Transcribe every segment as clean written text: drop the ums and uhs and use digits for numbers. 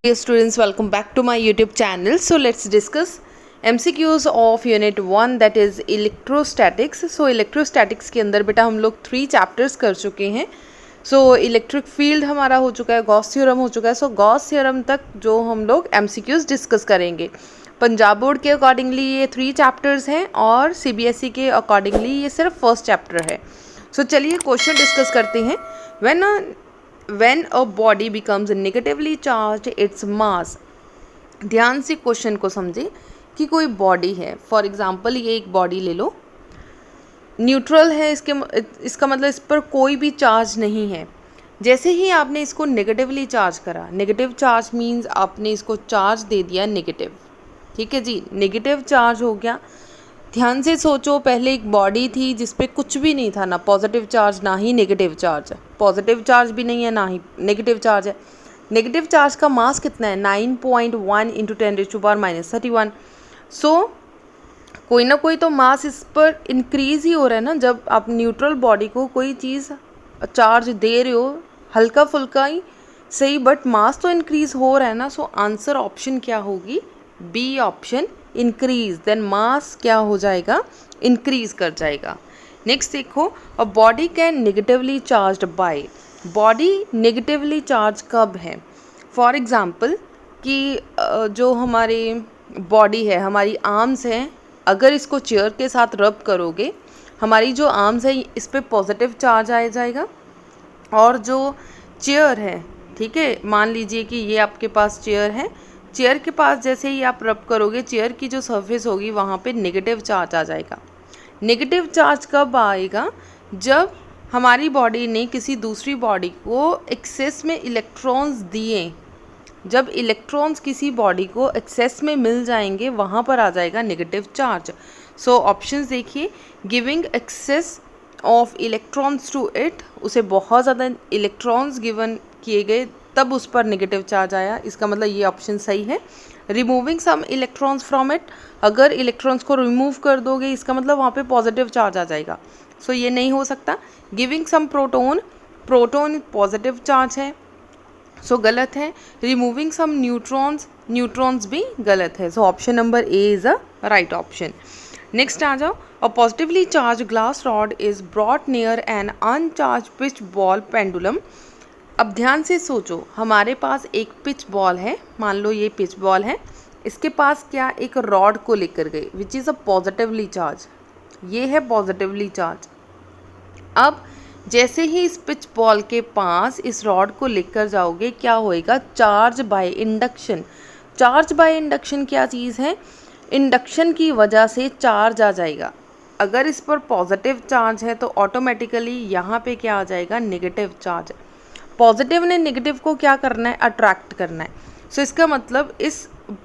Dear students, welcome back to my YouTube channel. So let's discuss MCQs of Unit 1 that is Electrostatics. So Electrostatics के अंदर बेटा हम लोग 3 chapters कर चुके हैं. So इलेक्ट्रिक फील्ड हमारा हो चुका है, गॉस थ्योरम हो चुका है. सो गॉस थ्योरम तक जो हम लोग MCQs डिस्कस करेंगे. पंजाब बोर्ड के अकॉर्डिंगली ये 3 चैप्टर्स हैं और CBSE के अकॉर्डिंगली ये सिर्फ फर्स्ट चैप्टर है. सो चलिए क्वेश्चन डिस्कस करते हैं. When a body becomes negatively charged, its mass. ध्यान से क्वेश्चन को समझे कि कोई बॉडी है. फॉर एग्जांपल ये एक बॉडी ले लो, न्यूट्रल है, इसका मतलब इस पर कोई भी चार्ज नहीं है. जैसे ही आपने इसको नेगेटिवली चार्ज करा, नेगेटिव चार्ज मीन्स आपने इसको चार्ज दे दिया नेगेटिव. ठीक है जी, नेगेटिव चार्ज हो गया. ध्यान से सोचो, पहले एक बॉडी थी जिस पे कुछ भी नहीं था, ना पॉजिटिव चार्ज ना ही नेगेटिव चार्ज है. पॉजिटिव चार्ज भी नहीं है ना ही नेगेटिव चार्ज है. नेगेटिव चार्ज का मास कितना है? 9.1 इंटू 10⁻⁻31. सो कोई ना कोई तो मास इस पर इंक्रीज ही हो रहा है ना. जब आप न्यूट्रल बॉडी को कोई चीज़ चार्ज दे रहे हो, हल्का फुल्का ही सही, बट मास तो इंक्रीज हो रहा है ना. सो आंसर ऑप्शन क्या होगी? B option, increase. Then mass क्या हो जाएगा? इंक्रीज कर जाएगा. नेक्स्ट देखो, a body can negatively charge by. Body negatively charge कब है? फॉर एग्जांपल कि जो हमारे बॉडी है, हमारी आर्म्स हैं, अगर इसको चेयर के साथ रब करोगे, हमारी जो आर्म्स है इस पर पॉजिटिव चार्ज आ जाएगा. और जो चेयर है, ठीक है, मान लीजिए कि ये आपके पास चेयर है, चेयर के पास जैसे ही आप रब करोगे, चेयर की जो सरफेस होगी वहाँ पे नेगेटिव चार्ज आ जाएगा. नेगेटिव चार्ज कब आएगा? जब हमारी बॉडी ने किसी दूसरी बॉडी को एक्सेस में इलेक्ट्रॉन्स दिए. जब इलेक्ट्रॉन्स किसी बॉडी को एक्सेस में मिल जाएंगे, वहाँ पर आ जाएगा नेगेटिव चार्ज. सो ऑप्शंस देखिए, giving excess of electrons to it, उसे बहुत ज़्यादा इलेक्ट्रॉन्स गिवन किए गए तब उस पर नेगेटिव चार्ज आया. इसका मतलब ये ऑप्शन सही है. Removing some electrons from it, अगर इलेक्ट्रॉन्स को रिमूव कर दोगे इसका मतलब वहाँ पे पॉजिटिव चार्ज आ जाएगा. सो ये नहीं हो सकता. Giving some proton, proton positive charge है, सो गलत है. रिमूविंग सम न्यूट्रॉन्स, न्यूट्रॉन्स भी गलत है. So option number A is a right option. Next आ जाओ. A positively charge glass rod is brought near an uncharged pith ball pendulum. अब ध्यान से सोचो, हमारे पास एक पिच बॉल है, मान लो ये पिच बॉल है, इसके पास क्या, एक रॉड को लेकर गए which is a positively charge. ये है पॉजिटिवली चार्ज. अब जैसे ही इस पिच बॉल के पास इस रॉड को लेकर जाओगे, क्या होएगा? Charge by induction. Charge by induction क्या चीज़ है? इंडक्शन की वजह से चार्ज आ जाएगा. अगर इस पर पॉजिटिव चार्ज है तो ऑटोमेटिकली यहाँ पे क्या आ जाएगा? Negative charge. पॉजिटिव ने नेगेटिव को क्या करना है? अट्रैक्ट करना है. सो इसका मतलब इस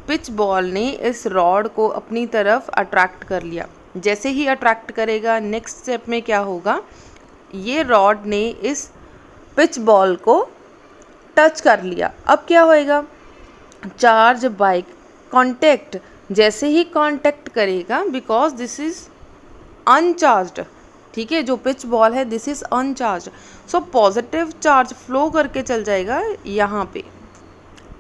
पिच बॉल ने इस रॉड को अपनी तरफ अट्रैक्ट कर लिया. जैसे ही अट्रैक्ट करेगा, नेक्स्ट स्टेप में क्या होगा? ये रॉड ने इस पिच बॉल को टच कर लिया. अब क्या होएगा? Charge by contact. जैसे ही कांटेक्ट करेगा, बिकॉज दिस इज अनचार्ज्ड, ठीक है, जो पिच बॉल है this is अनचार्ज. So positive charge flow करके चल जाएगा यहाँ पे.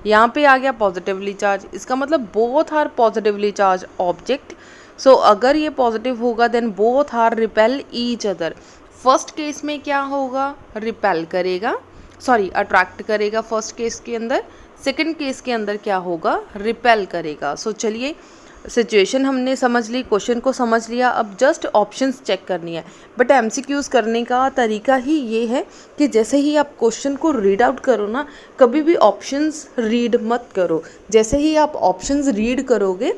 यहाँ पे आ गया पॉजिटिवली चार्ज. इसका मतलब both are positively charge object. So अगर ये पॉजिटिव होगा then both are repel each other. First case में क्या होगा? रिपेल करेगा, सॉरी अट्रैक्ट करेगा फर्स्ट केस के अंदर. सेकंड केस के अंदर क्या होगा? रिपेल करेगा. सो चलिए, सिचुएशन हमने समझ ली, क्वेश्चन को समझ लिया. अब जस्ट ऑप्शंस चेक करनी है. बट MCQs करने का तरीका ही ये है कि जैसे ही आप क्वेश्चन को रीड आउट करो ना, कभी भी ऑप्शंस रीड मत करो. जैसे ही आप ऑप्शंस रीड करोगे,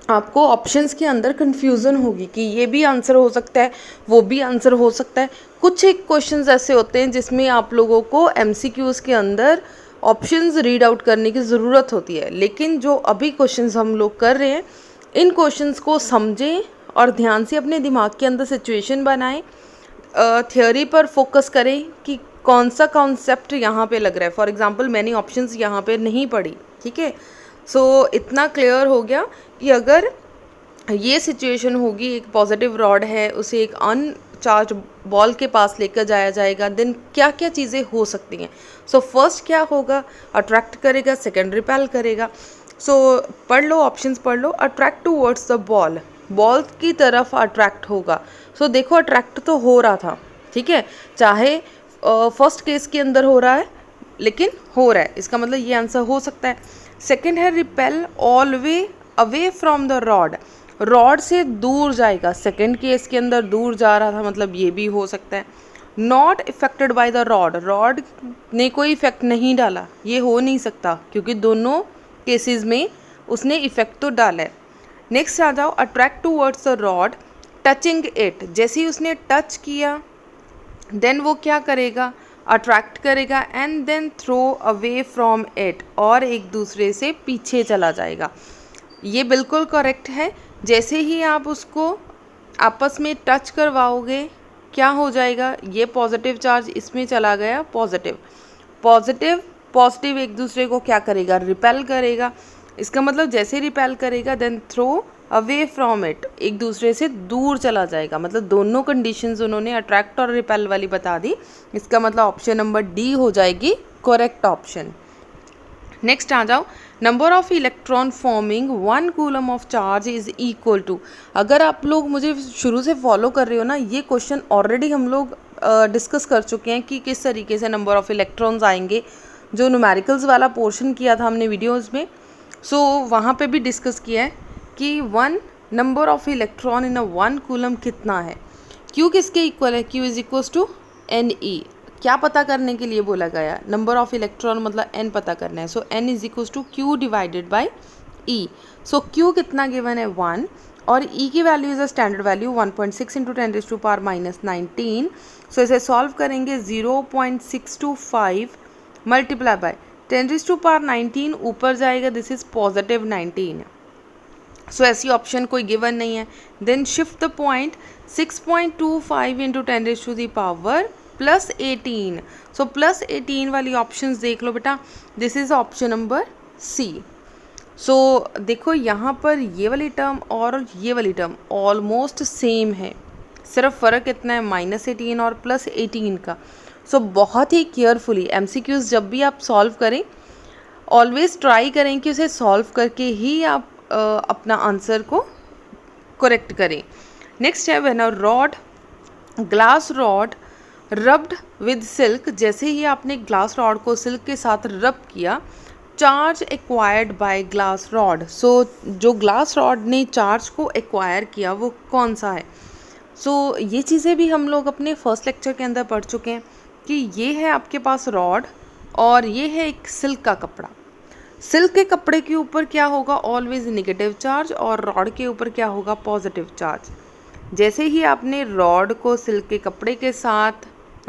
आपको ऑप्शंस के अंदर कन्फ्यूज़न होगी कि ये भी आंसर हो सकता है, वो भी आंसर हो सकता है. कुछ एक क्वेश्चंस ऐसे होते हैं जिसमें आप लोगों को MCQs के अंदर ऑप्शंस रीड आउट करने की ज़रूरत होती है. लेकिन जो अभी क्वेश्चंस हम लोग कर रहे हैं, इन क्वेश्चंस को समझें और ध्यान से अपने दिमाग के अंदर सिचुएशन बनाएं. थ्योरी पर फोकस करें कि कौन सा कॉन्सेप्ट यहाँ पे लग रहा है. फॉर एग्जांपल मैंने ऑप्शंस यहाँ पे नहीं पढ़ी, ठीक है. सो इतना क्लियर हो गया कि अगर ये सिचुएशन होगी, एक पॉजिटिव रॉड है, उसे एक चार्ज बॉल के पास लेकर जाया जाएगा, देन क्या क्या चीज़ें हो सकती हैं। सो फर्स्ट क्या होगा, अट्रैक्ट करेगा, सेकेंड रिपेल करेगा। सो पढ़ लो, ऑप्शंस पढ़ लो। Attract towards the ball, ball की तरफ अट्रैक्ट होगा। सो देखो अट्रैक्ट तो हो रहा था, ठीक है, चाहे फर्स्ट केस के अंदर हो रहा है लेकिन हो रहा है, इसका मतलब ये आंसर हो सकता है। सेकेंड है repel all way away from the rod, rod से दूर जाएगा, सेकेंड केस के अंदर दूर जा रहा था, मतलब ये भी हो सकता है। Not affected by the rod, rod ने कोई इफेक्ट नहीं डाला, ये हो नहीं सकता क्योंकि दोनों केसेस में उसने इफेक्ट तो डाला है। नेक्स्ट आ जाओ, attract towards the rod touching it, जैसे ही उसने टच किया देन वो क्या करेगा, अट्रैक्ट करेगा and then throw away from it, और एक दूसरे से पीछे चला जाएगा। ये बिल्कुल करेक्ट है। जैसे ही आप उसको आपस में टच करवाओगे क्या हो जाएगा, ये पॉजिटिव चार्ज इसमें चला गया, पॉजिटिव पॉजिटिव पॉजिटिव एक दूसरे को क्या करेगा, रिपेल करेगा। इसका मतलब जैसे रिपेल करेगा then throw away from it, एक दूसरे से दूर चला जाएगा। मतलब दोनों कंडीशंस उन्होंने अट्रैक्ट और रिपेल वाली बता दी। इसका मतलब ऑप्शन नंबर डी हो जाएगी करेक्ट ऑप्शन। नेक्स्ट आ जाओ, number of electron forming 1 coulomb of charge is equal to. अगर आप लोग मुझे शुरू से फॉलो कर रहे हो ना, ये क्वेश्चन ऑलरेडी हम लोग डिस्कस कर चुके हैं कि किस तरीके से नंबर ऑफ इलेक्ट्रॉन्स आएंगे, जो न्यूमेरिकल्स वाला पोर्शन किया था हमने वीडियोज़ में। सो वहाँ पे भी डिस्कस किया है कि 1 number of electron in a 1 coulomb कितना है। क्यू किसके इक्वल है, Q is equal to N E. क्या पता करने के लिए बोला गया, नंबर ऑफ इलेक्ट्रॉन मतलब एन पता करना है। So N is equal to Q divided by E. So Q कितना गिवन है 1, और ई की value is a standard value 1.6 into 10⁻⁻19। So इसे सॉल्व करेंगे 0.625 मल्टीप्लाई बाय 10⁻19 ऊपर जाएगा, दिस इज पॉजिटिव 19। सो ऐसी ऑप्शन कोई गिवन नहीं है। Then shift the point 6.25 into 10⁻+18। So +18 वाली ऑप्शंस देख लो बेटा, this is option number C. So देखो यहाँ पर ये वाली टर्म और ये वाली टर्म ऑलमोस्ट सेम है, सिर्फ फ़र्क इतना है -18 और +18 का। सो बहुत ही केयरफुली MCQs जब भी आप सॉल्व करें, ऑलवेज ट्राई करें कि उसे सॉल्व करके ही आप अपना आंसर को करेक्ट करें। नेक्स्ट है when a rod, glass rod rubbed with silk, जैसे ही आपने ग्लास रॉड को सिल्क के साथ रब किया, charge acquired by glass rod. So जो ग्लास रॉड ने चार्ज को एक्वायर किया वो कौन सा है। सो ये चीज़ें भी हम लोग अपने फर्स्ट लेक्चर के अंदर पढ़ चुके हैं कि ये है आपके पास रॉड और ये है एक सिल्क का कपड़ा। सिल्क के कपड़े के ऊपर क्या होगा, ऑलवेज नेगेटिव चार्ज, और रॉड के ऊपर क्या होगा, पॉजिटिव चार्ज। जैसे ही आपने रॉड को सिल्क के कपड़े के साथ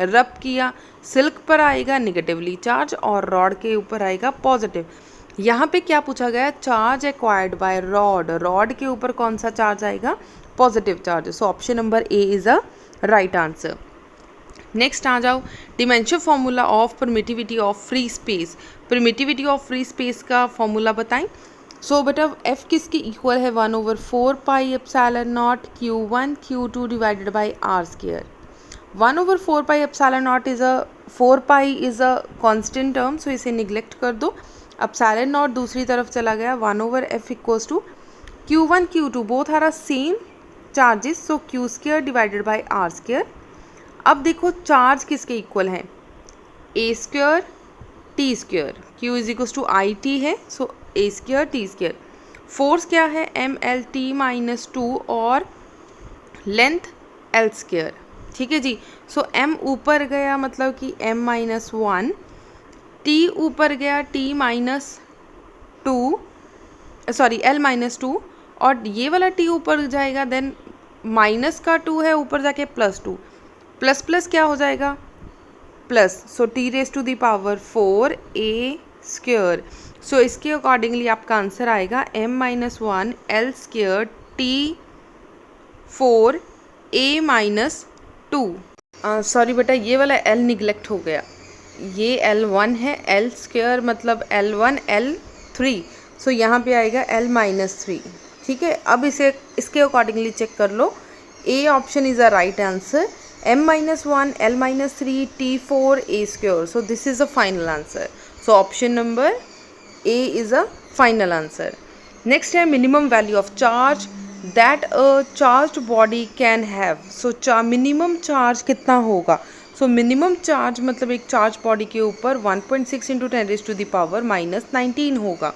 रब किया, सिल्क पर आएगा नेगेटिवली चार्ज और रॉड के ऊपर आएगा पॉजिटिव। यहाँ पे क्या पूछा गया, charge acquired by rod, rod के ऊपर कौन सा चार्ज आएगा, positive charge. So option number A is a right answer. Next आ जाओ, dimension formula of permittivity of free space. Permittivity of free space का फॉर्मूला बताएं। सो बेटा एफ किसके इक्वल है, 1/4 pi epsilon naught Q1 Q2 divided by R square. 1/4 pi epsilon naught is a 4 pi is a constant term, सो इसे neglect कर दो। Epsilon not दूसरी तरफ चला गया, 1/f equals to Q1 Q2 both are same charges, so Q square divided by R square. अब देखो charge किसके इक्वल है, A square T square, Q is equal to I T है, so A square T square. Force क्या है, MLT-2 और length L square, ठीक है जी। सो M ऊपर गया मतलब कि M-1, T ऊपर गया T-2 सॉरी L-2, और ये वाला T ऊपर जाएगा देन माइनस का 2 है ऊपर जाके +2, प्लस प्लस क्या हो जाएगा plus, so T⁻⁴ A square. So इसके अकॉर्डिंगली आपका आंसर आएगा M-1 L square T4 A-2। Sorry बेटा ये वाला L निगलेक्ट हो गया, ये L1 है, L स्क्वायर मतलब L1 L3, सो यहाँ पे आएगा L-3, ठीक है। अब इसे इसके अकॉर्डिंगली चेक कर लो, A option is a right answer. m-1, l-3, t4, a square. So this is the final answer. So option number A is a final answer. Next है minimum value of charge that a charged body can have. So minimum charge कितना होगा? So minimum charge मतलब एक charged body के ऊपर 1.6 into 10⁻⁻19 होगा.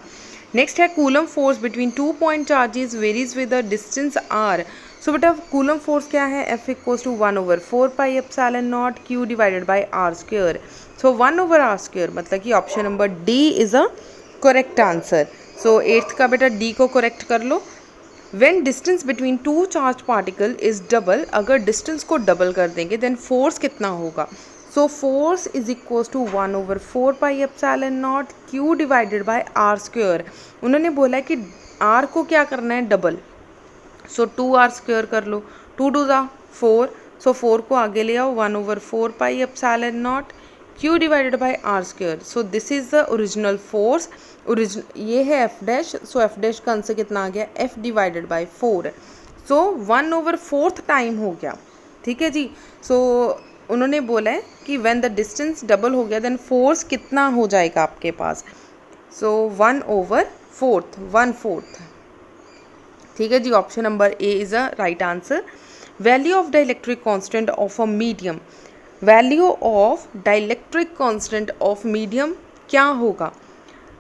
Next है coulomb force between 2 point charges varies with the distance r. So बेटा coulomb force क्या है? F equals to 1/4πε0 q divided by r square. So 1/r square मतलब कि option number D is a correct answer. So 8th का बेटा D को correct कर लो. When distance between two charged particle is double, अगर distance को double कर देंगे then force कितना होगा? So force is equals to 1/4πε0 q divided by r square. उन्होंने बोला कि r को क्या करना है? double. So 2r square कर लो. 2 2 जा 4. So 4 को आगे ले आओ 1/4πε0 q divided by r square. So this is the original force. ये है f dash. So f dash का आंसर कितना आ गया? f divided by 4. So 1/4 time हो गया. ठीक है जी. So उन्होंने बोला है कि when the distance double हो गया then force कितना हो जाएगा आपके पास? So 1/4. ठीक है जी. Option number A is a right answer. Value of dielectric constant of a medium. Value of dielectric constant of medium क्या होगा?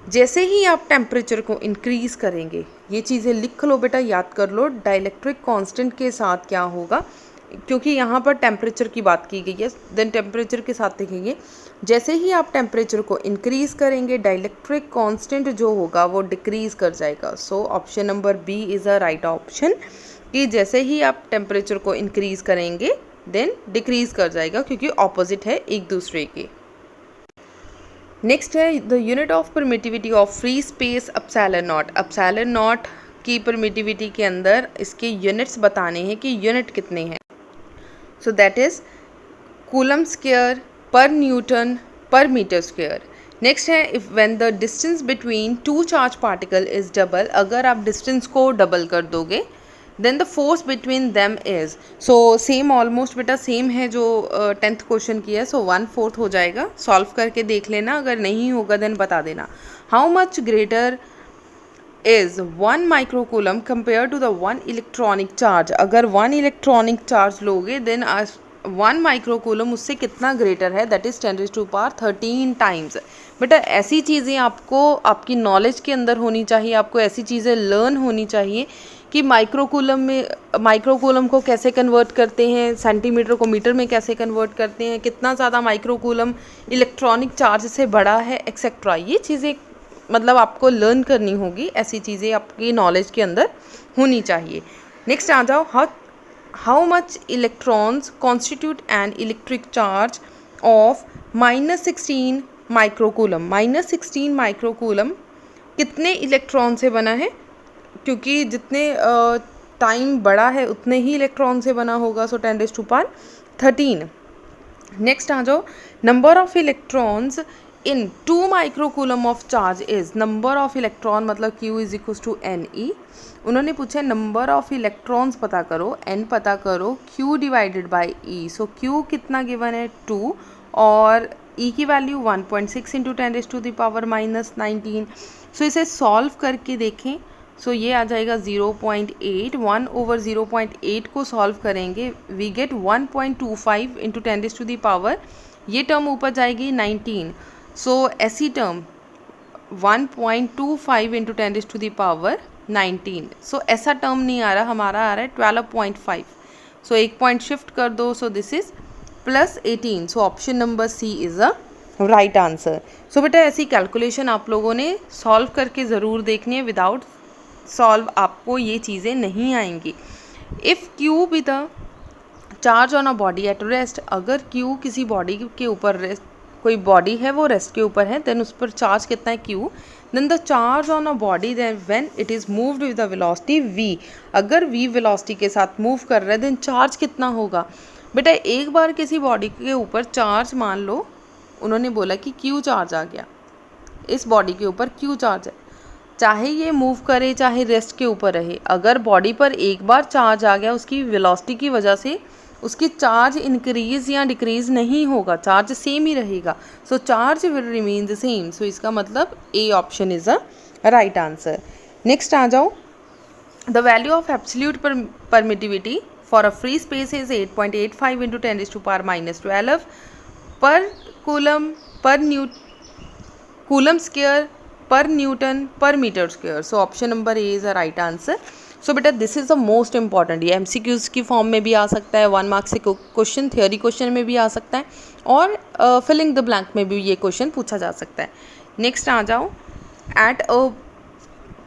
जैसे ही आप टेम्परेचर को इंक्रीज़ करेंगे, ये चीज़ें लिख लो बेटा, याद कर लो. डाइलेक्ट्रिक कांस्टेंट के साथ क्या होगा, क्योंकि यहाँ पर टेम्परेचर की बात की गई है, देन टेम्परेचर के साथ देखेंगे. जैसे ही आप टेम्परेचर को इंक्रीज़ करेंगे डाइलेक्ट्रिक कांस्टेंट जो होगा वो डिक्रीज़ कर जाएगा. So option number B is a right option कि जैसे ही आप टेम्परेचर को इंक्रीज़ करेंगे देन डिक्रीज़ कर जाएगा, क्योंकि ऑपोजिट है एक दूसरे के. नेक्स्ट है the unit of permittivity of free space epsilon not. Epsilon naught की परमिटिविटी के अंदर इसके यूनिट्स बताने हैं कि यूनिट कितने हैं. So that is coulomb square पर न्यूटन पर मीटर स्क्वायर. नेक्स्ट है if when the distance between two charge particle is double. अगर आप डिस्टेंस को डबल कर दोगे then the force between them is. So same almost बेटा सेम है जो 10th क्वेश्चन की है. सो 1/4 हो जाएगा. सॉल्व करके देख लेना, अगर नहीं होगा देन बता देना. How much greater is 1 microcoulomb compare to the 1 electronic charge. अगर 1 इलेक्ट्रॉनिक चार्ज लोगे देन 1 माइक्रोकूलम उससे कितना ग्रेटर है? That is 10⁻13 times. बेटा ऐसी चीज़ें आपको आपकी नॉलेज के अंदर होनी चाहिए, आपको ऐसी चीज़ें लर्न होनी चाहिए कि माइक्रोकूलम को कैसे कन्वर्ट करते हैं, सेंटीमीटर को मीटर में कैसे कन्वर्ट करते हैं, कितना ज़्यादा माइक्रोकूलम इलेक्ट्रॉनिक चार्ज से बड़ा है, एक्सेट्रा. ये चीज़ें मतलब आपको लर्न करनी होगी, ऐसी चीज़ें आपकी नॉलेज के अंदर होनी चाहिए. नेक्स्ट आ जाओ. How much electrons constitute an electric charge of -16 microcoulomb. -16 microcoulomb कितने इलेक्ट्रॉन से बना है? क्योंकि जितने टाइम बड़ा है उतने ही इलेक्ट्रॉन से बना होगा. सो 10⁻13. नेक्स्ट आ जाओ. Number of electrons in 2 microcoulomb of charge is. Number of electron मतलब Q is equal to NE. उन्होंने पूछा नंबर ऑफ इलेक्ट्रॉन्स पता करो, N पता करो, Q divided by E. So Q कितना गिवन है? 2 और E की वैल्यू 1.6 इंटू 10⁻⁻19. सो इसे सॉल्व करके देखें. सो ये आ जाएगा 0.8. 1/0.8 को सॉल्व करेंगे वी गेट 1.25 इंटू 10⁻, ये टर्म ऊपर जाएगी 19. सो ऐसी टर्म 1.25 इंटू 10⁻19. सो ऐसा टर्म नहीं आ रहा, हमारा आ रहा है 12.5. सो एक पॉइंट शिफ्ट कर दो. So this is +18. So option number C is a right answer. So बेटा ऐसी कैलकुलेशन आप लोगों ने सॉल्व करके ज़रूर देखनी है. विदाउट सॉल्व आपको ये चीज़ें नहीं आएंगी. If Q be the charge on a body at rest. अगर Q किसी बॉडी के ऊपर रेस्ट, कोई बॉडी है वो रेस्ट के ऊपर है, देन उस पर चार्ज कितना है? Q. Then the charge on a body then when it is moved with the velocity V. अगर V वेलोसिटी के साथ मूव कर रहा है देन चार्ज कितना होगा? बेटा एक बार किसी बॉडी के ऊपर चार्ज मान लो, उन्होंने बोला कि Q चार्ज आ गया, इस बॉडी के ऊपर Q चार्ज है, चाहे ये मूव करे चाहे रेस्ट के ऊपर रहे, अगर बॉडी पर एक बार चार्ज आ गया उसकी वेलोसिटी की वजह से उसकी चार्ज इंक्रीज या डिक्रीज नहीं होगा, चार्ज सेम ही रहेगा। So charge will remain the same. So इसका मतलब A option is a right answer. Next आ जाओ, the value of absolute permittivity for a free space is 8.85 into 10⁻⁻12 per coulomb per coulomb square पर newton पर metre square. So option number A is a right answer. So बेटा this is the most important, ये MCQs की form में भी आ सकता है, 1 marks से क्वेश्चन, थियोरी क्वेश्चन में भी आ सकता है, और फिलिंग द ब्लैंक में भी ये क्वेश्चन पूछा जा सकता है। नेक्स्ट आ जाओ, at a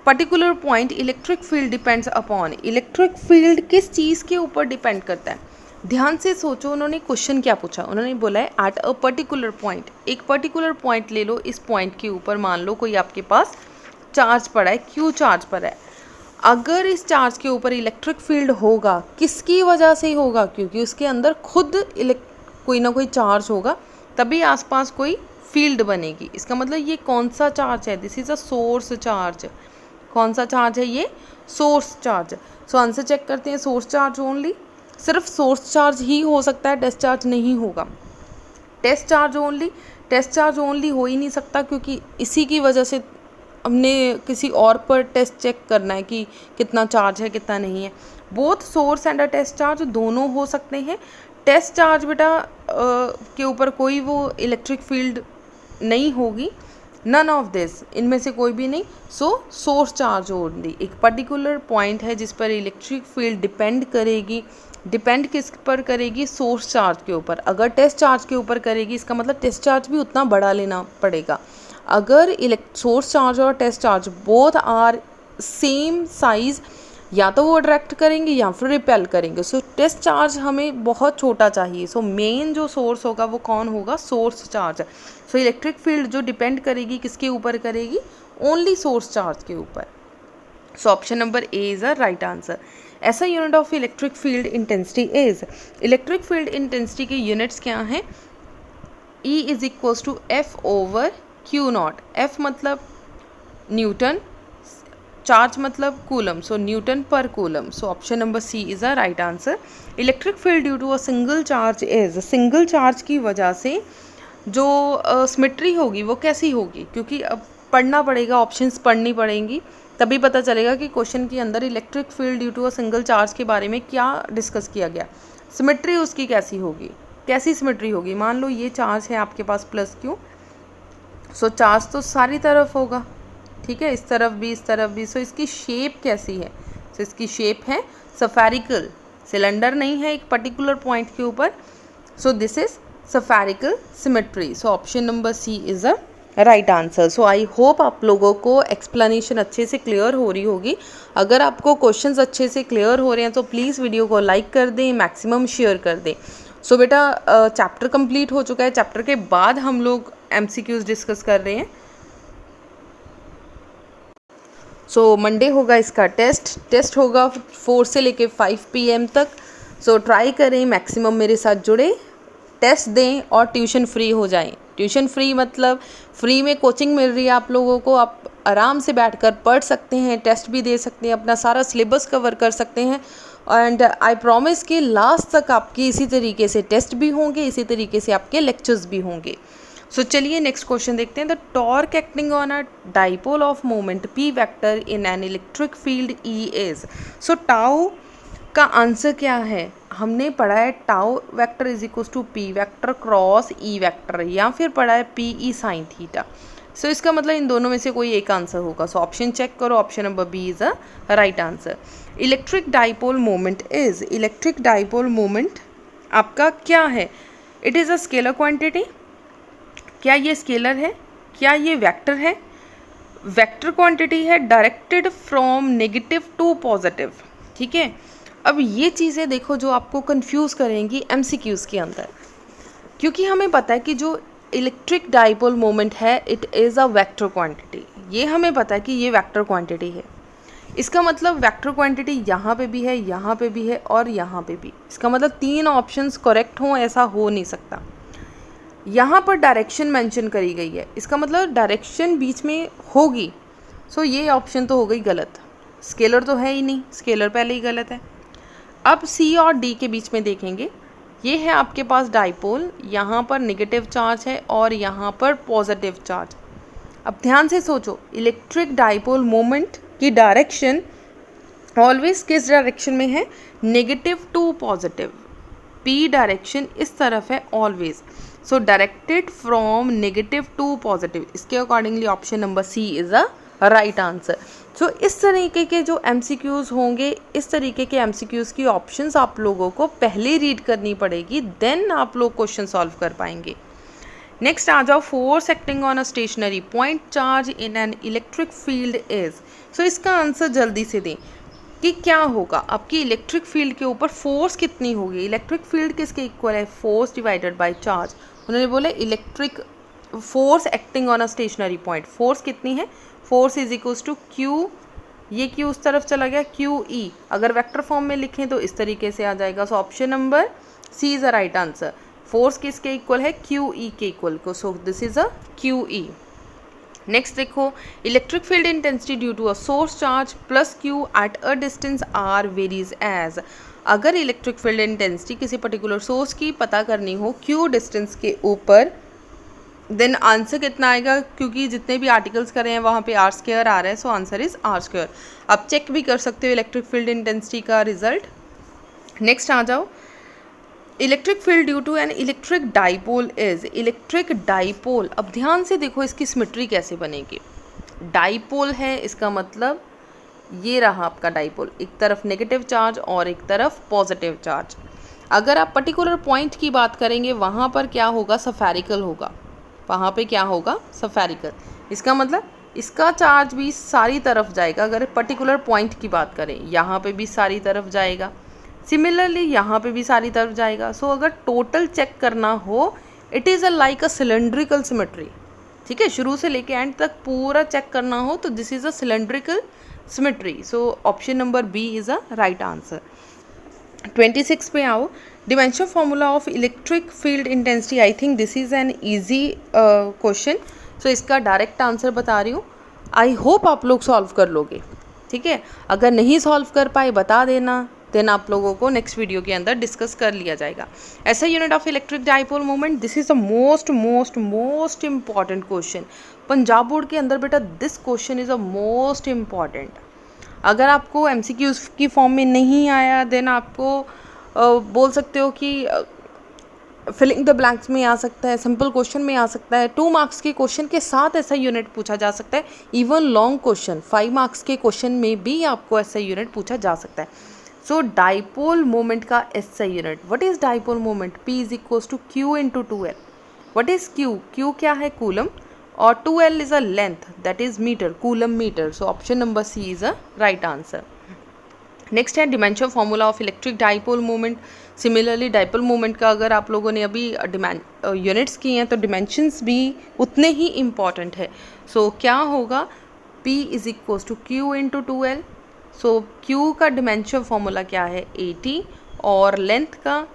particular point electric field depends upon. Electric field किस चीज़ के ऊपर डिपेंड करता है? ध्यान से सोचो, उन्होंने क्वेश्चन क्या पूछा, उन्होंने बोला है एट अ पर्टिकुलर पॉइंट। एक पर्टिकुलर पॉइंट ले लो, इस पॉइंट के ऊपर मान लो कोई आपके पास चार्ज पड़ा है, क्यू चार्ज पड़ा है। अगर इस चार्ज के ऊपर इलेक्ट्रिक फील्ड होगा, किसकी वजह से होगा? क्योंकि उसके अंदर खुद कोई ना कोई चार्ज होगा, तभी आसपास कोई फील्ड बनेगी। इसका मतलब ये कौन सा चार्ज है? This is a source charge. कौन सा चार्ज है ये? Source charge. So answer check करते हैं, सोर्स चार्ज ओनली। सिर्फ सोर्स चार्ज ही हो सकता है, टेस्ट चार्ज नहीं होगा। टेस्ट चार्ज ओनली हो ही नहीं सकता, क्योंकि इसी की वजह से हमने किसी और पर टेस्ट चेक करना है कि कितना चार्ज है कितना नहीं है। Both source and a test charge दोनों हो सकते हैं। टेस्ट चार्ज बेटा के ऊपर कोई वो इलेक्ट्रिक फील्ड नहीं होगी, नन ऑफ दिस, इनमें से कोई भी नहीं। सो सोर्स चार्ज ओनली। एक पर्टिकुलर पॉइंट है जिस पर इलेक्ट्रिक फील्ड डिपेंड करेगी। डिपेंड किस पर करेगी? सोर्स चार्ज के ऊपर। अगर टेस्ट चार्ज के ऊपर करेगी, इसका मतलब टेस्ट चार्ज भी उतना बड़ा लेना पड़ेगा। अगर सोर्स चार्ज और test charge both are same size, या तो वो अट्रैक्ट करेंगे या फिर रिपेल करेंगे। सो टेस्ट चार्ज हमें बहुत छोटा चाहिए। सो मेन जो सोर्स होगा वो कौन होगा? Source charge. So electric field जो डिपेंड करेगी किसके ऊपर करेगी? ओनली सोर्स चार्ज के ऊपर। So option number A is a right answer. ऐसा unit of electric field intensity is. Electric field intensity के यूनिट्स क्या हैं? E is equals to F over Q naught. F मतलब न्यूटन, चार्ज मतलब coulomb, so newton per coulomb. So option number C is a right answer. Electric field due to a single charge is. Single charge की वजह से जो symmetry होगी वो कैसी होगी? क्योंकि अब पढ़ना पड़ेगा, ऑप्शंस पढ़नी पड़ेंगी, तभी पता चलेगा कि क्वेश्चन के अंदर electric field due to a single charge के बारे में क्या डिस्कस किया गया। सिमेट्री उसकी कैसी होगी? कैसी सिमेट्री होगी? मान लो ये चार्ज है आपके पास प्लस क्यू, सो चार्ज तो सारी तरफ होगा, ठीक है, इस तरफ भी इस तरफ भी। सो इसकी शेप कैसी है? सो इसकी शेप है स्फेरिकल, सिलेंडर नहीं है एक पर्टिकुलर पॉइंट के ऊपर। So this is spherical symmetry. So option number C is a right answer. So I hope आप लोगों को एक्सप्लेनेशन अच्छे से क्लियर हो रही होगी। अगर आपको क्वेश्चंस अच्छे से क्लियर हो रहे हैं तो प्लीज़ वीडियो को लाइक कर दें, मैक्सिमम शेयर कर दें। सो बेटा चैप्टर कंप्लीट हो चुका है। चैप्टर के बाद हम लोग एमसीक्यूज डिस्कस कर रहे हैं। सो मंडे होगा इसका टेस्ट होगा 4 से लेके 5 PM तक। सो ट्राई करें, मैक्सिमम मेरे साथ जुड़े, टेस्ट दें और ट्यूशन फ्री हो जाएं। ट्यूशन फ्री मतलब फ्री में कोचिंग मिल रही है आप लोगों को, आप आराम से बैठकर पढ़ सकते हैं, टेस्ट भी दे सकते हैं, अपना सारा सिलेबस कवर कर सकते हैं। एंड आई प्रॉमिस कि लास्ट तक आपके इसी तरीके से टेस्ट भी होंगे, इसी तरीके से आपके लेक्चर्स भी होंगे। सो चलिए नेक्स्ट क्वेश्चन देखते हैं। The torque acting on a dipole of moment P vector in an electric field E is. So tau का आंसर क्या है? हमने पढ़ा है tau vector is equals to P vector cross E vector, या फिर पढ़ा है P E sine theta. So इसका मतलब इन दोनों में से कोई एक आंसर होगा। सो ऑप्शन चेक करो, option number B is a right answer. Electric dipole moment is. Electric dipole moment आपका क्या है? It is a scalar quantity. क्या ये स्केलर है? क्या ये वेक्टर है? वेक्टर क्वांटिटी है, directed from negative to positive, ठीक है। अब ये चीज़ें देखो जो आपको कंफ्यूज करेंगी एमसीक्यूज़ के अंदर, क्योंकि हमें पता है कि जो इलेक्ट्रिक डाइपोल मोमेंट है it is a vector quantity. ये हमें पता है कि ये वेक्टर क्वांटिटी है। इसका मतलब वेक्टर क्वांटिटी यहाँ पे भी है, यहाँ पे भी है और यहाँ पे भी। इसका मतलब 3 ऑप्शंस करेक्ट हों ऐसा हो नहीं सकता। यहाँ पर डायरेक्शन मेंशन करी गई है, इसका मतलब डायरेक्शन बीच में होगी। सो ये ऑप्शन तो हो गई गलत, स्केलर तो है ही नहीं, स्केलर पहले ही गलत है। अब सी और डी के बीच में देखेंगे, ये है आपके पास डाइपोल, यहाँ पर नेगेटिव चार्ज है और यहाँ पर पॉजिटिव चार्ज। अब ध्यान से सोचो, इलेक्ट्रिक डाइपोल मोमेंट की डायरेक्शन ऑलवेज किस डायरेक्शन में है? Negative to positive. P direction इस तरफ है always, so directed from negative to positive. इसके accordingly option number C is a right answer. So इस तरीके के जो एमसीक्यूज़ होंगे, इस तरीके के एमसीक्यूज़ की ऑप्शंस आप लोगों को पहले रीड करनी पड़ेगी, देन आप लोग क्वेश्चन सॉल्व कर पाएंगे। नेक्स्ट आ जाओ, force acting on a stationary point charge in an electric field is. So इसका आंसर जल्दी से दें कि क्या होगा। आपकी इलेक्ट्रिक फील्ड के ऊपर फोर्स कितनी होगी? इलेक्ट्रिक फील्ड किसके इक्वल है? Force divided by charge. उन्होंने बोले electric force acting on a stationary point, force कितनी है? Force is equals to Q, ये क्यू उस तरफ चला गया, क्यू ई। अगर वेक्टर फॉर्म में लिखें तो इस तरीके से आ जाएगा। So option number C is a right answer. Force किसके इक्वल है? क्यू ई के इक्वल को, so this is a Q E. Next देखो, electric field intensity due to a source charge plus Q at a distance R varies as. अगर electric field intensity किसी particular source की पता करनी हो Q distance के ऊपर, देन आंसर कितना आएगा? क्योंकि जितने भी आर्टिकल्स कर रहे हैं वहाँ पे आर स्क्वायर आ रहा है, so answer is R square. आप चेक भी कर सकते हो इलेक्ट्रिक फील्ड इंटेंसिटी का रिजल्ट। नेक्स्ट आ जाओ, electric field due to an electric dipole is. Electric dipole, अब ध्यान से देखो इसकी सिमेट्री कैसे बनेगी। डाइपोल है, इसका मतलब ये रहा आपका डाइपोल, एक तरफ नेगेटिव चार्ज और एक तरफ पॉजिटिव चार्ज। अगर आप पर्टिकुलर पॉइंट की बात करेंगे वहाँ पर क्या होगा? सफेरिकल होगा, वहाँ पे क्या होगा? सफेरिकल। इसका मतलब इसका चार्ज भी सारी तरफ जाएगा। अगर पर्टिकुलर पॉइंट की बात करें, यहाँ पे भी सारी तरफ जाएगा, सिमिलरली यहाँ पे भी सारी तरफ जाएगा। सो अगर टोटल चेक करना हो, it is a like a cylindrical symmetry. ठीक है, शुरू से लेके एंड तक पूरा चेक करना हो तो this is a cylindrical symmetry. So option number B is a right answer. 26 पे आओ, dimension formula of electric field intensity. I think this is an easy question, so इसका डायरेक्ट आंसर बता रही हूँ। आई होप आप लोग सॉल्व कर लोगे। ठीक है, अगर नहीं सॉल्व कर पाए बता देना, देन आप लोगों को नेक्स्ट वीडियो के अंदर डिस्कस कर लिया जाएगा। ऐसा unit of electric dipole moment, this is the most most most important question Punjab board के अंदर। बेटा this question is a most important. अगर आपको एमसीक्यूज की फॉर्म में नहीं आया, देन आपको बोल सकते हो कि फिलिंग द ब्लैंक्स में आ सकता है, सिंपल क्वेश्चन में आ सकता है, 2 मार्क्स के क्वेश्चन के साथ ऐसा यूनिट पूछा जा सकता है। इवन लॉन्ग क्वेश्चन 5 मार्क्स के क्वेश्चन में भी आपको ऐसा यूनिट पूछा जा सकता है। सो डाइपोल मोमेंट का ऐसा unit, what is dipole moment? P is equals to Q into 2L। What is Q? Q क्या है? कूलम, और 2L is a length, that is metre, coulomb metre. So option number C is a right answer. Next है dimension formula of electric dipole moment. Similarly dipole moment का अगर आप लोगों ने अभी यूनिट्स किए हैं तो डिमेंशंस भी उतने ही इम्पॉर्टेंट है। सो क्या होगा? P is equals to Q into 2L। So Q का डिमेंशन फॉर्मूला क्या है? 80, और लेंथ का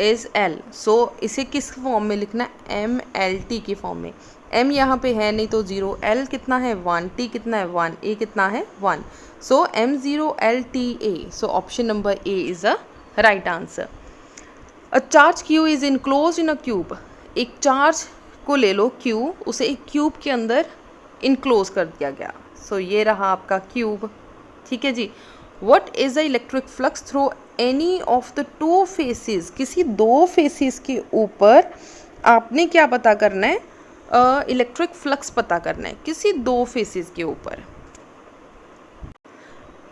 इज L। सो इसे किस फॉर्म में लिखना है? MLT की फॉर्म में। M यहाँ पे है नहीं तो 0, L कितना है? 1, T कितना है? 1, A कितना है? 1। सो M0LTA। So option number A is a right answer. A charge Q is enclose in a cube. एक चार्ज को ले लो Q, उसे एक क्यूब के अंदर इनक्लोज कर दिया गया। सो ये रहा आपका क्यूब। ठीक है जी। What is the electric flux through any of the 2 faces. किसी 2 फेसेस के ऊपर आपने क्या पता करना है? इलेक्ट्रिक फ्लक्स पता करना है किसी 2 फेसेस के ऊपर।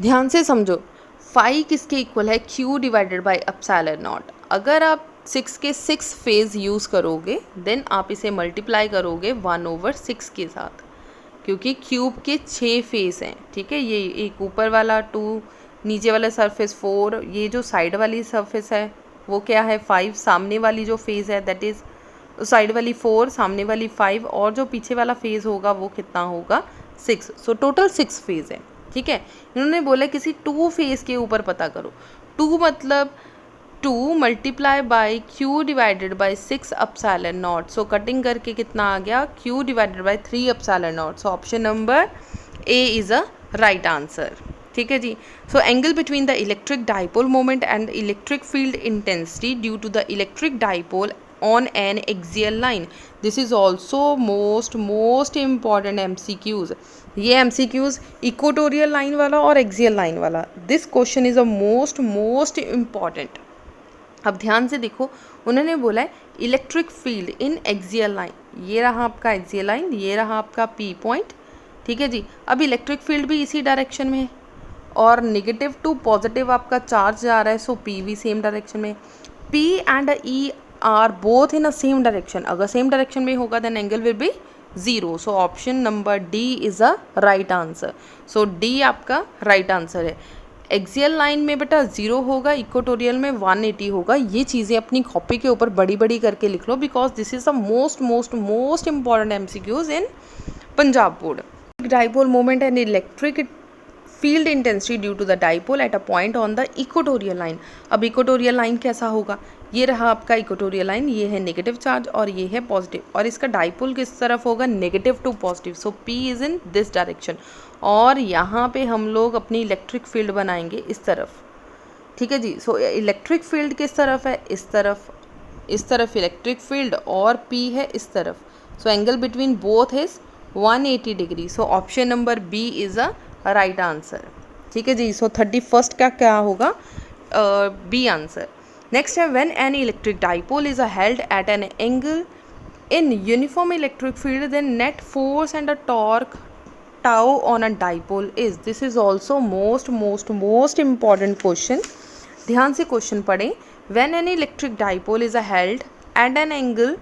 ध्यान से समझो, फाई किसके इक्वल है? Q divided by epsilon not. अगर आप 6 के 6 फेज यूज़ करोगे, देन आप इसे मल्टीप्लाई करोगे 1/6 के साथ, क्योंकि क्यूब के 6 फेस हैं। ठीक है, ये एक ऊपर वाला 2, नीचे वाला सरफेस 4, ये जो साइड वाली सरफेस है वो क्या है? 5, सामने वाली जो फेस है दैट इज़ साइड वाली 4, सामने वाली 5, और जो पीछे वाला फेस होगा वो कितना होगा? 6। सो टोटल 6 फेज है। ठीक है, इन्होंने बोला किसी 2 फेस के ऊपर पता करो। 2 मतलब 2 multiply by Q divided by 6 epsilon naught. So cutting करके कितना आ गया? Q divided by 3 epsilon naught. So option number A is a right answer. ठीक है जी। So angle between the electric dipole moment and electric field intensity due to the electric dipole on an axial line, this is also most important MCQs। ये MCQs equatorial line वाला और axial line वाला, this question is a most important. अब ध्यान से देखो, उन्होंने बोला है इलेक्ट्रिक फील्ड इन एक्सियल लाइन, ये रहा आपका एक्सियल लाइन, ये रहा आपका P पॉइंट, ठीक है जी। अब इलेक्ट्रिक फील्ड भी इसी डायरेक्शन में है और नेगेटिव टू पॉजिटिव आपका चार्ज जा रहा है, सो P भी सेम डायरेक्शन में। P and E are both in a same direction, अगर सेम डायरेक्शन में होगा then angle will be 0, so option number D is a right answer. So D आपका राइट आंसर है। Axial line में बेटा 0 होगा, equatorial में 180 होगा। ये चीज़ें अपनी कॉपी के ऊपर बड़ी बड़ी करके लिख लो, because this is the most important MCQs in Punjab board. Dipole moment and electric field intensity due to the dipole at a point on the equatorial line. अब इक्वेटोरियल लाइन कैसा होगा, ये रहा आपका इक्वेटोरियल लाइन, ये है नेगेटिव चार्ज और ये है पॉजिटिव, और इसका डाइपोल किस तरफ होगा, negative to positive, so P is in this direction. और यहाँ पे हम लोग अपनी इलेक्ट्रिक फील्ड बनाएंगे इस तरफ, ठीक है जी। सो इलेक्ट्रिक फील्ड किस तरफ है, इस तरफ इलेक्ट्रिक फील्ड, और P है इस तरफ, so angle between both is 180 degree, so option number B is a right answer, ठीक है जी। सो 31st का क्या होगा, B आंसर। नेक्स्ट है when an electric dipole is held at an angle in uniform electric field then net force and a torque tau on a dipole is, this is also most important question। ध्यान से question पढ़ें। when an electric dipole is held at an angle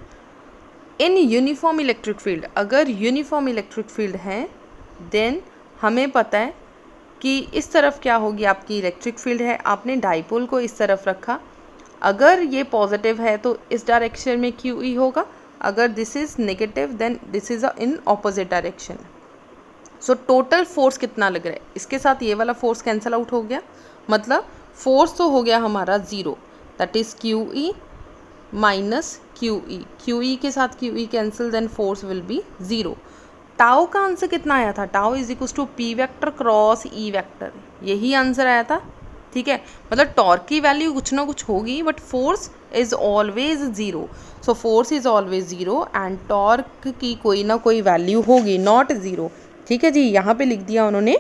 in uniform electric field, अगर uniform electric field है then हमें पता है कि इस तरफ क्या होगी, आपकी इलेक्ट्रिक फील्ड है, आपने डाइपोल को इस तरफ रखा, अगर ये पॉजिटिव है तो इस डायरेक्शन में QE होगा, अगर this is negative then this is in opposite direction. So total force कितना लग रहा है, इसके साथ ये वाला फोर्स कैंसिल आउट हो गया, मतलब फोर्स तो हो गया हमारा 0, that is QE minus QE के साथ QE cancel, then force will be 0। Tau का आंसर कितना आया था, tau is equal to P vector cross E vector, यही आंसर आया था, ठीक है। मतलब टॉर्क की वैल्यू कुछ ना कुछ होगी but force is always 0, so force is always 0 and torque की कोई ना कोई वैल्यू होगी, नॉट 0, ठीक है जी। यहाँ पे लिख दिया उन्होंने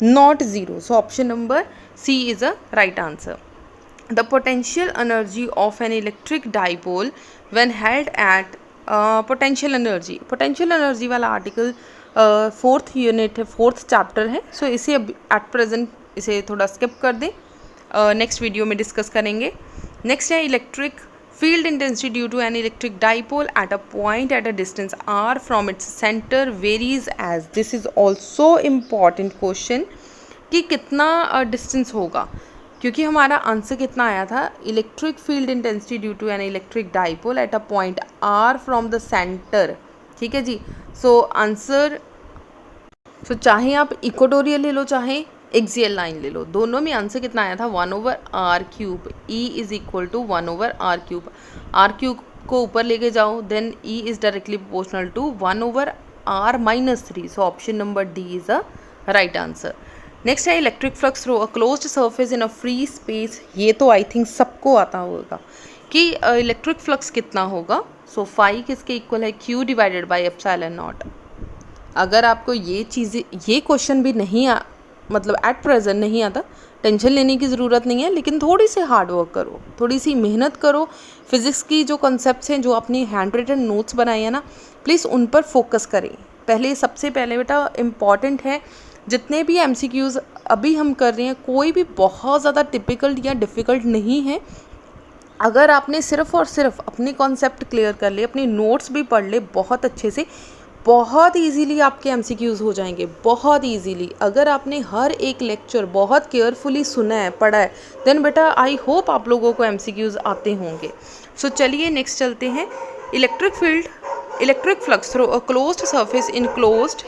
not 0, so option number C is a right answer. The potential energy of N electric dipole when held at potential energy वाला आर्टिकल 4th यूनिट है, 4th चैप्टर है, सो इसे एट प्रेजेंट इसे थोड़ा स्किप कर दें, नेक्स्ट वीडियो में discuss करेंगे। नेक्स्ट है electric field intensity due to an electric dipole at a point at a distance r from its center varies as, this is also important question कि कितना distance होगा, क्योंकि हमारा आंसर कितना आया था, electric field intensity due to an electric dipole at a point r from the centre, ठीक है जी। सो आंसर, सो चाहे आप इक्वेटोरियल ले लो चाहे एक्सियल लाइन ले लो, दोनों में आंसर कितना आया था, 1/r³, E is equal to 1/r³, r³ को ऊपर लेके जाओ then E is directly proportional to 1/r−3, so option number D is a right answer. Next है electric flux through a closed surface in a free space, ये तो I think सबको आता होगा कि इलेक्ट्रिक फ्लक्स कितना होगा, सो फाई किसके इक्वल है, Q डिवाइडेड बाई ε0। अगर आपको ये चीज़ें, ये क्वेश्चन भी नहीं मतलब एट प्रेजेंट नहीं आता, टेंशन लेने की ज़रूरत नहीं है, लेकिन थोड़ी सी हार्ड वर्क करो, थोड़ी सी मेहनत करो, फिज़िक्स की जो कॉन्सेप्ट्स हैं, जो अपनी हैंड रिटन नोट्स बनाए हैं ना, प्लीज़ उन पर फोकस करें। पहले सबसे पहले बेटा इम्पॉर्टेंट है, जितने भी MCQs अभी हम कर रहे हैं कोई भी बहुत ज़्यादा टिपिकल या डिफ़िकल्ट नहीं है। अगर आपने सिर्फ़ और सिर्फ अपने कॉन्सेप्ट क्लियर कर ले, अपनी नोट्स भी पढ़ ले बहुत अच्छे से, बहुत इजीली आपके MCQs हो जाएंगे, बहुत इजीली। अगर आपने हर एक लेक्चर बहुत केयरफुली सुना है, पढ़ा है, देन बेटा आई होप आप लोगों को MCQs आते होंगे। सो चलिए नेक्स्ट चलते हैं। Electric flux through a closed surface in closed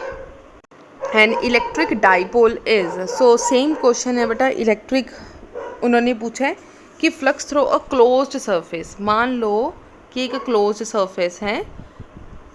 end electric dipole is, so same question है बेटा। इलेक्ट्रिक उन्होंने पूछा है कि flux through a closed surface, मान लो कि एक क्लोज्ड सरफेस है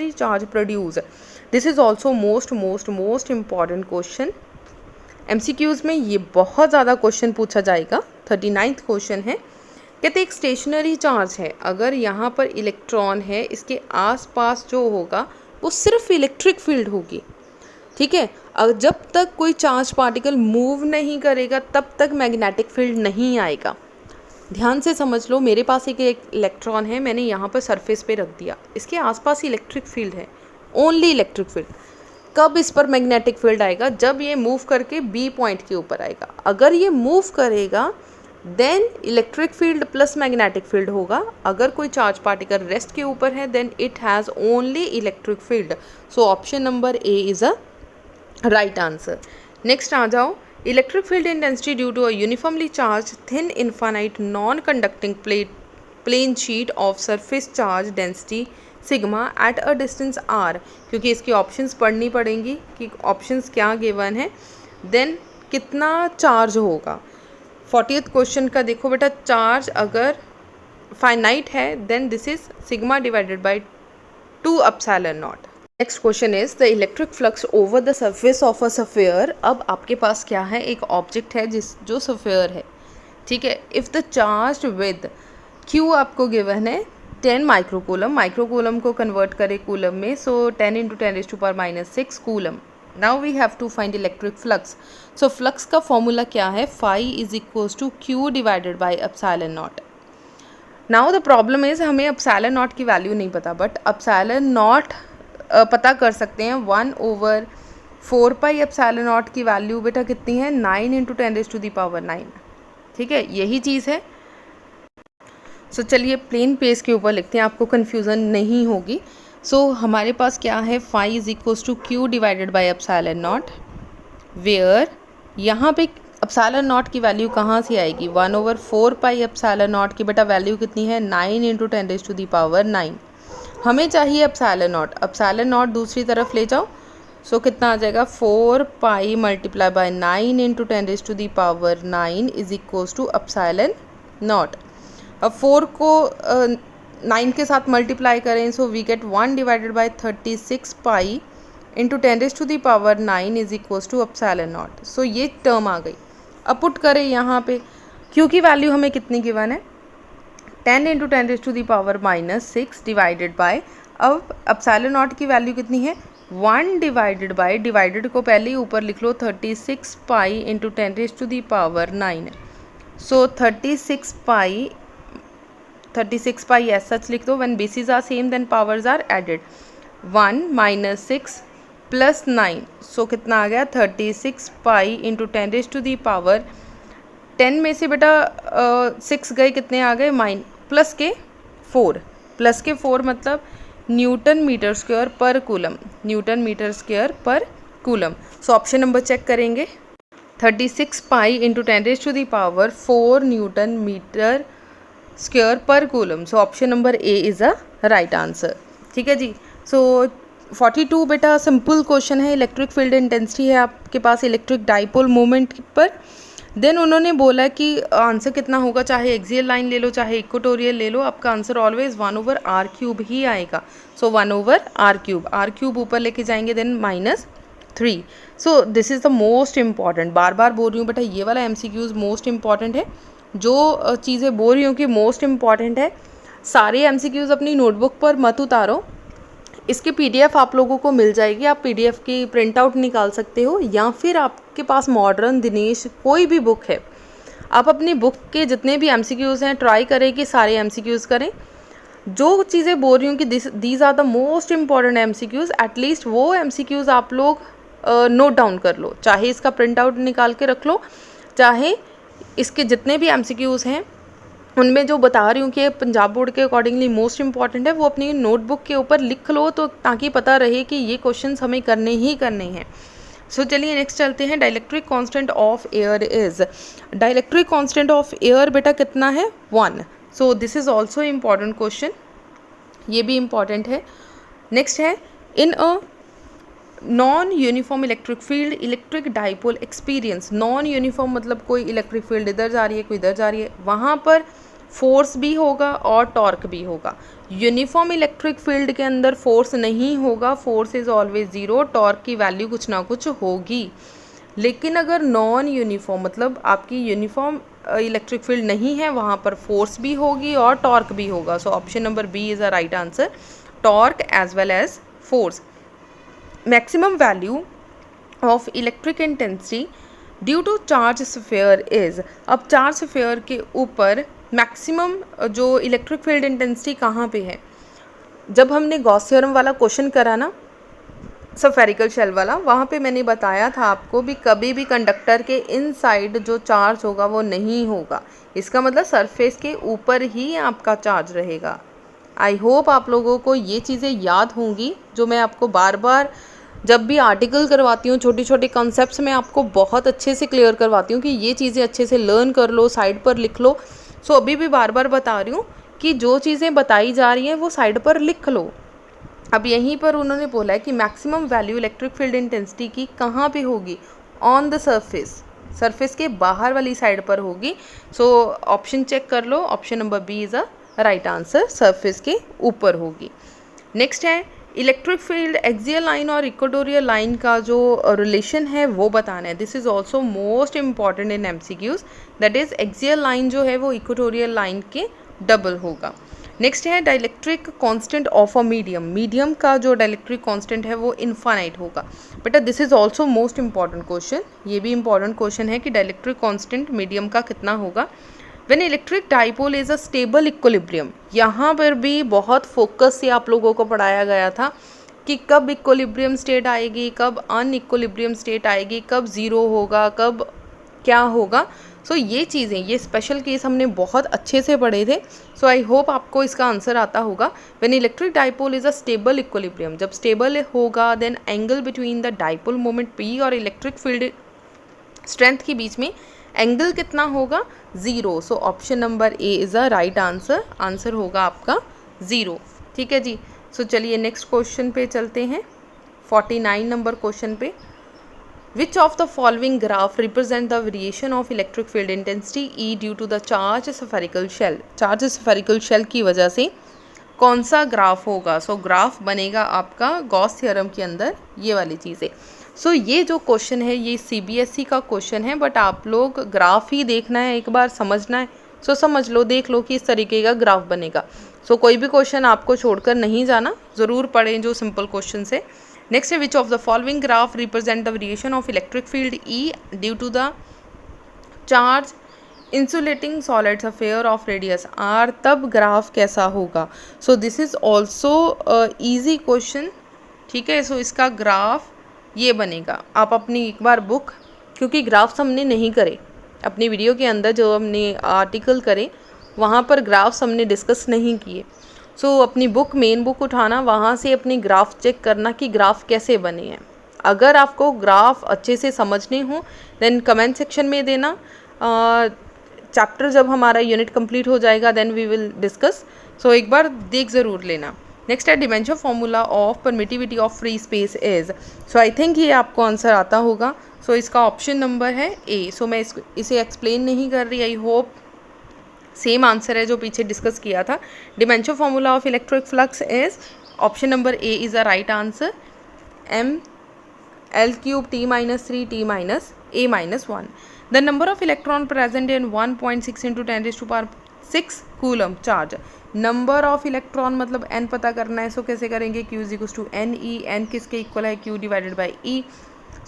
stationary charge produce? This is also most important question. MCQs में ये बहुत ज़्यादा क्वेश्चन पूछा जाएगा. 39th क्वेश्चन है, कहते एक स्टेशनरी चार्ज है, अगर यहाँ पर इलेक्ट्रॉन है, इसके आसपास जो होगा वो सिर्फ इलेक्ट्रिक फील्ड होगी. ठीक है, जब तक कोई चार्ज पार्टिकल मूव नहीं करेगा तब तक मैग्नेटिक फील्ड नहीं आएगा. ध्यान से समझ लो, मेरे पास एक इलेक्ट्रॉन है, मैंने यहाँ पर सरफेस पे रख दिया, इसके आसपास इलेक्ट्रिक फील्ड है, ओनली इलेक्ट्रिक फील्ड. कब इस पर मैग्नेटिक फील्ड आएगा? जब ये मूव करके बी पॉइंट के ऊपर आएगा. अगर ये मूव करेगा then electric field plus magnetic field होगा. अगर कोई चार्ज पार्टिकल रेस्ट के ऊपर है then it has only electric field. So option number A is a right answer. Next आ जाओ. Electric field intensity due to a uniformly charge thin infinite non conducting plane sheet of surface charge density sigma at a distance R. क्योंकि इसकी options पढ़नी पड़ेंगी कि options क्या given है, then कितना चार्ज होगा. 40th क्वेश्चन का देखो बेटा, चार्ज अगर फाइनाइट है then this is sigma divided by 2 epsilon naught. Next question is the electric flux over the surface of a sphere. अब आपके पास क्या है, एक ऑब्जेक्ट है जो सफेयर है. ठीक है, if the charge with Q आपको गिवन है 10 माइक्रोकूलम. माइक्रोकूलम को कन्वर्ट करें कूलम में, so 10 × 10⁻⁻6 coulomb. Now we have to find electric flux. So flux का फॉर्मूला क्या है, phi is equals to Q divided by epsilon naught. Now the problem is हमें epsilon naught की value नहीं पता, बट एप्सिलॉन नॉट पता कर सकते हैं. 1/4 पाई एप्सिलॉन नॉट की वैल्यू बेटा कितनी है, 9 × 10⁻9. ठीक है, यही चीज़ है. सो चलिए प्लेन पेज के ऊपर लिखते हैं, आपको कन्फ्यूज़न नहीं होगी. सो हमारे पास क्या है, phi is equals to Q divided by epsilon naught, where यहाँ पे एप्सिलॉन नॉट की वैल्यू कहाँ से आएगी, 1/4 पाई एप्सिलॉन नॉट की बेटा वैल्यू कितनी है, 9 × 10⁻9. हमें चाहिए एप्सिलॉन नॉट. एप्सिलॉन नॉट दूसरी तरफ ले जाओ, सो कितना आ जाएगा, 4 pi multiply by 9 × 10⁻9 is equals to epsilon naught. अब 4 को 9 के साथ मल्टीप्लाई करें, so we get 1 divided by 36 pi into 10⁻9 is equals to epsilon naught. So ये टर्म आ गई. अब पुट करें यहाँ पे, क्योंकि वैल्यू हमें कितनी गिवन है, 10 × 10⁻⁻6 डिवाइडेड बाय, अब एप्सिलॉन नॉट की वैल्यू कितनी है, 1 डिवाइडेड बाई, डिवाइडेड को पहले ही ऊपर लिख लो, 36 पाई इंटू 10⁻⁹ सो 36 पाई एज सच लिख दो. When bases are same then powers are added. 1 minus 6 plus 9, so कितना आ गया 36 पाई इंटू 10⁻⁻. 10 में से बेटा 6 गए, कितने आ गए प्लस के 4 मतलब newton metre square per coulomb, newton metre square per coulomb. So option number check करेंगे. 36 pi into 10⁻⁴ newton metre square per coulomb. So option number A is a right answer. ठीक है जी. सो 42 बेटा simple question है. Electric field intensity है आपके पास electric dipole moment पर. देन उन्होंने बोला कि आंसर कितना होगा, चाहे एक्सियल लाइन ले लो चाहे इक्वेटोरियल ले लो, आपका आंसर ऑलवेज 1/r³ ही आएगा. सो 1/r³, r³ ऊपर लेके जाएंगे then -3. So this is the most important. बार बार बोल रही हूँ बेटा, ये वाला MCQs मोस्ट इम्पॉर्टेंट है. जो चीज़ें बोल रही हूँ कि मोस्ट इम्पॉर्टेंट है, सारे MCQs अपनी नोटबुक पर मत उतारो. इसकी PDF आप लोगों को मिल जाएगी. आप PDF की प्रिंट आउट निकाल सकते हो, या फिर आपके पास मॉडर्न, दिनेश, कोई भी बुक है, आप अपनी बुक के जितने भी MCQs हैं ट्राई करें कि सारे MCQs करें. जो चीज़ें बोल रही हूँ कि these are the most important MCQs, at least वो MCQs आप लोग नोट डाउन कर लो. चाहे इसका प्रिंट आउट निकाल के रख लो, चाहे इसके जितने भी MCQs हैं उनमें जो बता रही हूँ कि पंजाब बोर्ड के अकॉर्डिंगली मोस्ट इंपॉर्टेंट है, वो अपनी नोटबुक के ऊपर लिख लो, तो ताकि पता रहे कि ये क्वेश्चंस हमें करने ही करने हैं. सो चलिए नेक्स्ट चलते हैं. Dielectric constant of air is, dielectric constant of air बेटा कितना है 1. So this is also important question, ये भी इम्पॉर्टेंट है. नेक्स्ट है in a non uniform electric field electric dipole experience. Non uniform मतलब कोई इलेक्ट्रिक फील्ड इधर जा रही है कोई इधर जा रही है, वहाँ पर फोर्स भी होगा और टॉर्क भी होगा. यूनिफॉर्म इलेक्ट्रिक फील्ड के अंदर फोर्स नहीं होगा, फोर्स इज ऑलवेज 0, टॉर्क की वैल्यू कुछ ना कुछ होगी. लेकिन अगर नॉन यूनिफॉर्म मतलब आपकी यूनिफॉर्म इलेक्ट्रिक फील्ड नहीं है, वहाँ पर फोर्स भी होगी और टॉर्क भी होगा. So option number B is a right answer, torque as well as force. Maximum value of electric intensity due to charge sphere is. अब चार्ज स्फीयर के ऊपर मैक्सिमम जो इलेक्ट्रिक फील्ड इंटेंसिटी कहाँ पे है, जब हमने गॉस थ्योरम वाला क्वेश्चन करा ना स्फेरिकल शेल वाला, वहाँ पे मैंने बताया था आपको भी कभी भी कंडक्टर के इनसाइड जो चार्ज होगा वो नहीं होगा. इसका मतलब सरफेस के ऊपर ही आपका चार्ज रहेगा. आई होप आप लोगों को ये चीज़ें याद होंगी, जो मैं आपको बार बार जब भी आर्टिकल करवाती हूँ, छोटी छोटी कॉन्सेप्ट्स में आपको बहुत अच्छे से क्लियर करवाती हूँ कि ये चीज़ें अच्छे से लर्न कर लो, साइड पर लिख लो. सो अभी भी बार बार बता रही हूँ कि जो चीज़ें बताई जा रही हैं वो साइड पर लिख लो. अब यहीं पर उन्होंने बोला है कि maximum value electric field intensity की कहाँ पे होगी, ऑन द सरफेस, सरफेस के बाहर वाली साइड पर होगी. सो ऑप्शन चेक कर लो, option number B is a right answer, surface के ऊपर होगी. नेक्स्ट है इलेक्ट्रिक फील्ड एक्सियल लाइन और इक्वेटोरियल लाइन का जो रिलेशन है वो बताना है. This is also most important in MCQs, that is axial line जो है वो इक्वेटोरियल लाइन के डबल होगा. नेक्स्ट है dielectric constant of a medium, medium का जो डाइलेक्ट्रिक कांस्टेंट है वो इनफाइनाइट होगा. बेटा this is also most important question, ये भी इम्पॉर्टेंट क्वेश्चन है कि डाइलेक्ट्रिक कांस्टेंट मीडियम का कितना होगा. When electric dipole is a stable equilibrium, यहाँ पर भी बहुत फोकस से आप लोगों को पढ़ाया गया था कि कब इक्विलिब्रियम स्टेट आएगी, कब अनइक्विलिब्रियम स्टेट आएगी, कब ज़ीरो होगा, कब क्या होगा. सो ये चीज़ें, ये स्पेशल केस हमने बहुत अच्छे से पढ़े थे. सो आई होप आपको इसका आंसर आता होगा. When electric dipole is a stable equilibrium, जब स्टेबल होगा then angle between the dipole moment P और इलेक्ट्रिक फील्ड स्ट्रेंथ के बीच में एंगल कितना होगा, 0. So option number A is a right answer, answer होगा आपका 0. ठीक है जी. सो चलिए नेक्स्ट क्वेश्चन पे चलते हैं, 49 नंबर क्वेश्चन पे. Which of the following graph represent the variation of electric field intensity E due to the charged spherical shell? Charge spherical shell की वजह से कौन सा ग्राफ होगा. सो ग्राफ बनेगा आपका गॉस थ्योरम के अंदर ये वाली चीज़ें. सो ये जो क्वेश्चन है ये CBSE का क्वेश्चन है, बट आप लोग ग्राफ ही देखना है, एक बार समझना है. सो समझ लो, देख लो कि इस तरीके का ग्राफ बनेगा. सो कोई भी क्वेश्चन आपको छोड़कर नहीं जाना, ज़रूर पढ़ें जो सिंपल क्वेश्चन है. नेक्स्ट है which of the following graph represent the variation of electric field E due to the charge insulating solids sphere of radius R, तब ग्राफ कैसा होगा। So this is also easy question, ठीक है। सो इसका graph ये बनेगा। आप अपनी एक बार बुक, क्योंकि ग्राफ्स हमने नहीं करे अपनी वीडियो के अंदर, जो हमने आर्टिकल करे वहाँ पर ग्राफ्स हमने डिस्कस नहीं किए। सो अपनी बुक, मेन बुक उठाना, वहाँ से अपनी ग्राफ चेक करना कि ग्राफ कैसे बने हैं। अगर आपको ग्राफ अच्छे से समझने हो देन कमेंट सेक्शन में देना। चैप्टर जब हमारा यूनिट कंप्लीट हो जाएगा देन वी विल डिस्कस। सो एक बार देख ज़रूर लेना। नेक्स्ट है dimension formula of permittivity of free space is. So I think ये आपको आंसर आता होगा। सो इसका ऑप्शन नंबर है ए। सो मैं इसे एक्सप्लेन नहीं कर रही, आई होप सेम आंसर है जो पीछे डिस्कस किया था। Dimension formula of electric flux is, option number A is the right answer, ml³ t-3 t-a-1. The number of electron present in 1.6 into 10⁻⁶ coulomb charge. Number of electron मतलब n पता करना है। So कैसे करेंगे, q is equals to N E, N किसके equal है, q divided by E.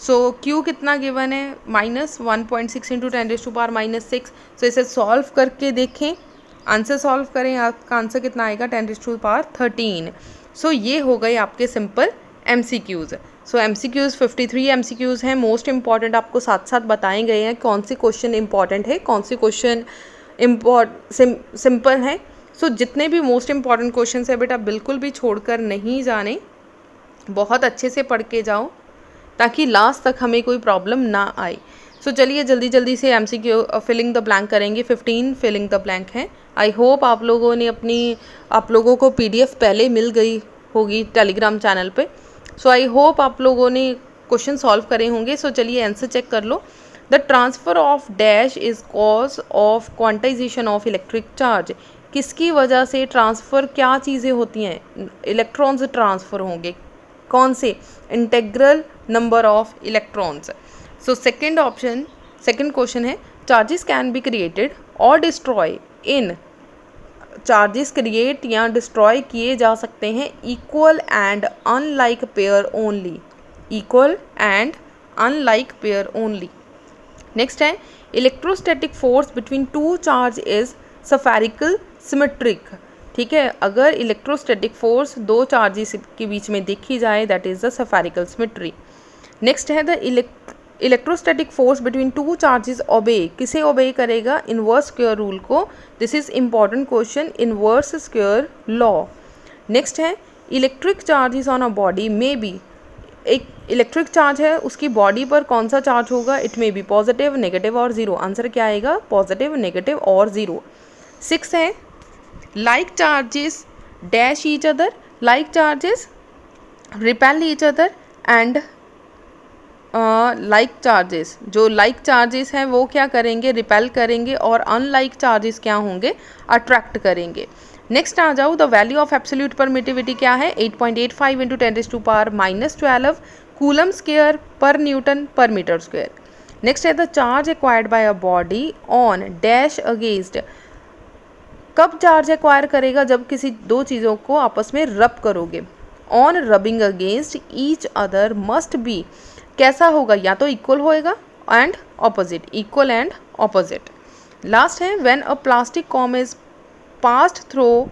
So q कितना given है, -1.6 इंटू 10⁻⁻⁶। सो इसे सॉल्व करके देखें, आंसर सॉल्व करें, आपका आंसर कितना आएगा, 10⁻13। सो ये हो गए आपके सिंपल MCQs। सो MCQs 53 MCQs हैं, मोस्ट इंपॉर्टेंट आपको साथ साथ बताए गए हैं कौन से क्वेश्चन इंपॉर्टेंट है, कौन से क्वेश्चन सिंपल हैं। सो जितने भी मोस्ट इंपॉर्टेंट क्वेश्चन है बेटा बिल्कुल भी छोड़कर नहीं जाने, बहुत अच्छे से पढ़ के जाओ ताकि लास्ट तक हमें कोई प्रॉब्लम ना आए। सो चलिए जल्दी जल्दी से MCQ फिलिंग द ब्लैंक करेंगे। 15 फिलिंग द ब्लैंक हैं। आई होप आप लोगों को PDF पहले मिल गई होगी टेलीग्राम चैनल पे। सो आई होप आप लोगों ने क्वेश्चन सॉल्व करे होंगे। सो चलिए आंसर चेक कर लो। The transfer of dash is cause of quantization of electric charge. किसकी वजह से ट्रांसफ़र, क्या चीज़ें होती हैं, इलेक्ट्रॉन्स ट्रांसफ़र होंगे, कौन से, integral number of electrons. So second question है चार्जेस कैन बी क्रिएटेड और डिस्ट्रॉय इन, चार्जेस क्रिएट या डिस्ट्रॉय किए जा सकते हैं equal and unlike pair only, equal and unlike pair only. Next है electrostatic force between two charge is spherical symmetric. ठीक है, अगर इलेक्ट्रोस्टैटिक फोर्स दो चार्जेस के बीच में देखी जाए that is the spherical symmetry. Next है the electrostatic force between two charges obey, किसे ओबे करेगा, इन्वर्स स्क्वायर रूल को। This is important question, inverse square law. Next है electric charges on a body में बी, एक electric charge है उसकी body पर कौन सा चार्ज होगा, it may be positive, negative और ज़ीरो। आंसर क्या आएगा, पॉजिटिव, नेगेटिव और ज़ीरो। 6 है like charges dash each other, like charges repel each other and like charges, जो लाइक चार्जेस हैं वो क्या करेंगे, रिपेल करेंगे, और अनलाइक चार्जेस क्या होंगे, अट्रैक्ट करेंगे। नेक्स्ट आ जाओ, the value of absolute permittivity क्या है, 8.85 इंटू 10⁻⁻12 कूलम स्क्वायर पर न्यूटन पर मीटर स्क्वायर। नेक्स्ट है the charge acquired bye a body on dash against, कब चार्ज एक्वायर करेगा, जब किसी दो चीज़ों को आपस में रब करोगे। On rubbing against each other must be, कैसा होगा, या तो इक्वल होएगा and opposite, equal and opposite. Last है when a plastic comb is passed through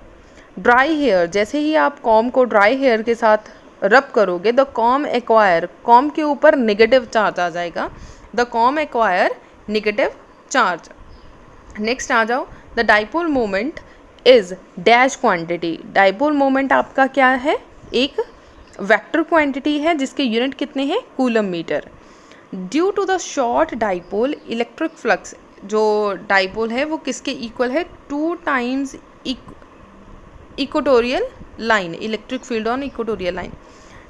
dry hair, जैसे ही आप कॉम को ड्राई हेयर के साथ रब करोगे द कॉम एक्वायर, कॉम के ऊपर नेगेटिव चार्ज आ जाएगा, the comb acquire negative charge. Next आ जाओ, the dipole moment is dash quantity, dipole moment आपका क्या है, एक वेक्टर क्वांटिटी है जिसके यूनिट कितने हैं, coulomb metre. Due to the short dipole electric flux, जो डाइपोल है वो किसके इक्वल है, 2 times equatorial line, electric field on equatorial line.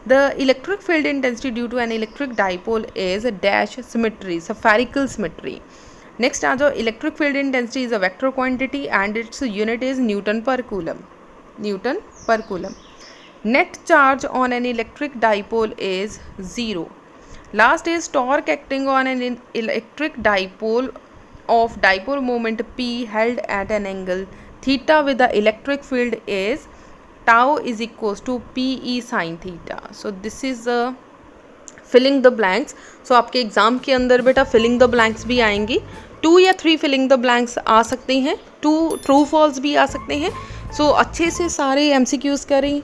The electric field intensity due to an electric dipole is dash symmetry, spherical symmetry. Next आ जाओ, electric field intensity is a vector quantity and its unit is newton per coulomb, newton per coulomb. Net charge on an electric dipole is 0. Last is torque acting on an electric dipole of dipole moment P held at an angle theta with the electric field is tau is equals to PE sin theta. So this is filling the blanks. So आपके exam के अंदर बेटा filling the blanks भी आएंगी, 2 या 3 filling the blanks आ सकते हैं, 2 true false भी आ सकते हैं। सो अच्छे से सारे MCQs करें,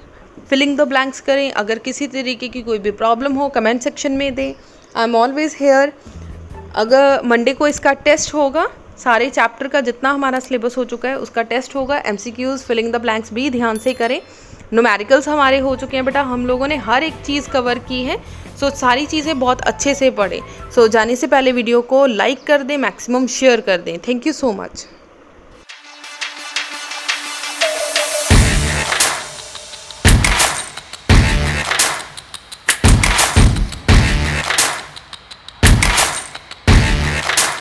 फिलिंग द ब्लैंक्स करें। अगर किसी तरीके की कोई भी प्रॉब्लम हो कमेंट सेक्शन में दें, आई एम ऑलवेज हेयर। अगर मंडे को इसका टेस्ट होगा, सारे चैप्टर का जितना हमारा सिलेबस हो चुका है उसका टेस्ट होगा। MCQs फिलिंग द ब्लैंक्स भी ध्यान से करें। न्यूमेरिकल्स हमारे हो चुके हैं बेटा, हम लोगों ने हर एक चीज़ कवर की है। सो सारी चीज़ें बहुत अच्छे से पढ़ें। सो जाने से पहले वीडियो को लाइक कर दें, मैक्सिमम शेयर कर दें। Thank you so much.